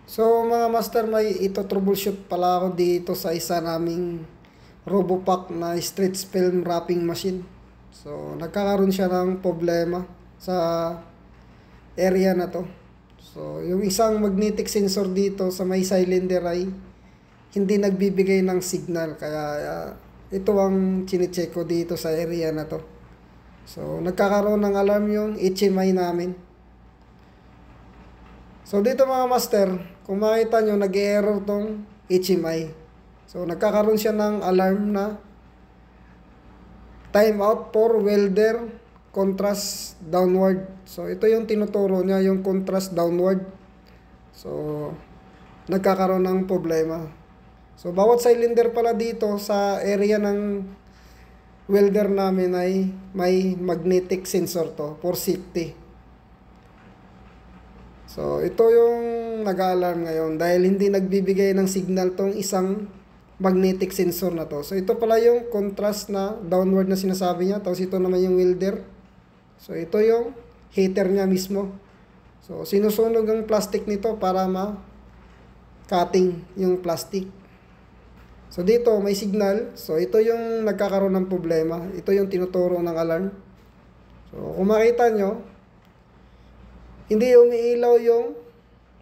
So mga master, may ito troubleshoot pala ako dito sa isa naming RoboPack na stretch film wrapping machine. So nagkakaroon siya ng problema sa area na to. So yung isang magnetic sensor dito sa may cylinder ay hindi nagbibigay ng signal, kaya ito ang chinecheck ko dito sa area na to. So nagkakaroon ng alarm yung HMI namin. So dito mga master, kung makita nyo, nag-error tong HMI. So nagkakaroon siya ng alarm na timeout for welder contrast downward. So ito yung tinuturo niya, yung contrast downward. So nagkakaroon ng problema. So bawat cylinder pala dito sa area ng welder namin ay may magnetic sensor to for safety. So, ito yung nag-alarm ngayon dahil hindi nagbibigay ng signal tong isang magnetic sensor na to. So, ito pala yung contrast na downward na sinasabi niya. Tapos, ito naman yung welder. So, ito yung heater niya mismo. So, sinusunog ang plastic nito para ma-cutting yung plastic. So, dito may signal. So, ito yung nagkakaroon ng problema. Ito yung tinuturo ng alarm. So, kung makita nyo, hindi umiilaw yung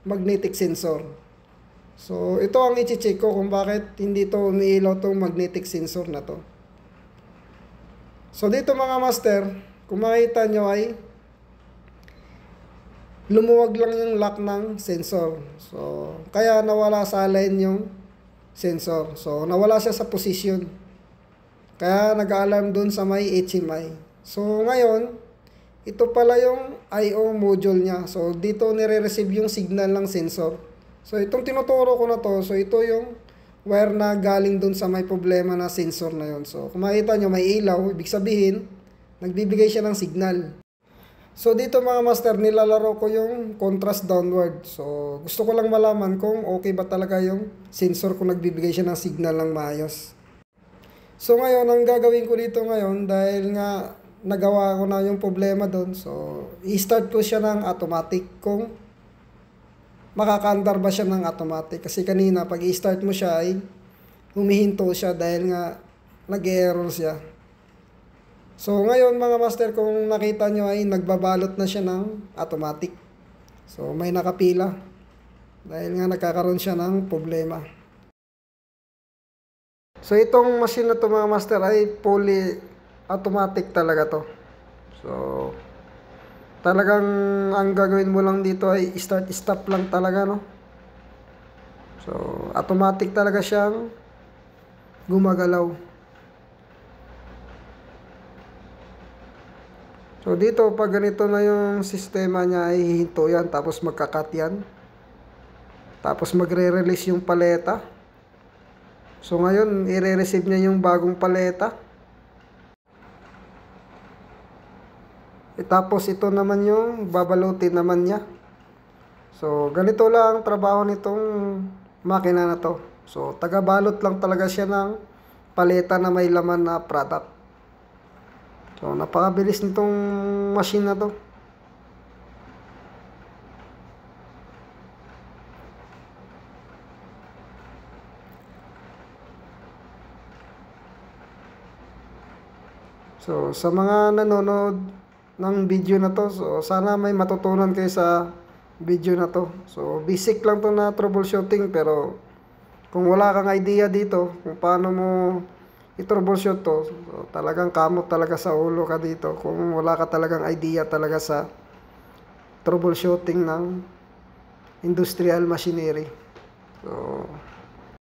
magnetic sensor. So, ito ang i-check ko kung bakit hindi to umiilaw tong magnetic sensor na to. So, dito mga master, kung makita nyo ay lumuwag lang yung lock ng sensor. So, kaya nawala sa line yung sensor. So, nawala siya sa position. Kaya nag-alarm dun sa may HMI. So, ngayon, ito pala yung I/O module niya. So, dito nire-receive yung signal ng sensor. So, itong tinuturo ko na to, so ito yung wire na galing dun sa may problema na sensor na yon. So, kung makita nyo may ilaw, ibig sabihin, nagbibigay siya ng signal. So, dito mga master, nilalaro ko yung contrast downward. So, gusto ko lang malaman kung okay ba talaga yung sensor kung nagbibigay siya ng signal ng maayos. So, ngayon, ang gagawin ko dito ngayon, dahil nga nagawa ko na yung problema doon. So, i-start ko siya ng automatic kung makakaandar ba siya ng automatic. Kasi kanina, pag i-start mo siya ay humihinto siya dahil nga nag-error siya. So, ngayon mga master, kung nakita nyo ay nagbabalot na siya ng automatic. So, may nakapila dahil nga nagkakaroon siya ng problema. So, itong machine na to mga master ay fully automatic talaga to. So, talagang ang gagawin mo lang dito ay start stop lang talaga, no? So, automatic talaga siyang gumagalaw. So, dito pag ganito na yung sistema niya ay hihinto yan, tapos magkakat yan. Tapos magre-release yung paleta. So, ngayon i-receive niya yung bagong paleta. Tapos ito naman yung babalutin naman niya. So, ganito lang ang trabaho nitong makina na to. So, tagabalot lang talaga siya ng paleta na may laman na product. So, napakabilis nitong machine na to. So, sa mga nanonood ng video na to, so sana may matutunan kayo sa video na to. So basic lang to na troubleshooting, pero kung wala kang idea dito kung paano mo i-troubleshoot to, so talagang kamot talaga sa ulo ka dito kung wala ka talagang idea talaga sa troubleshooting ng industrial machinery. So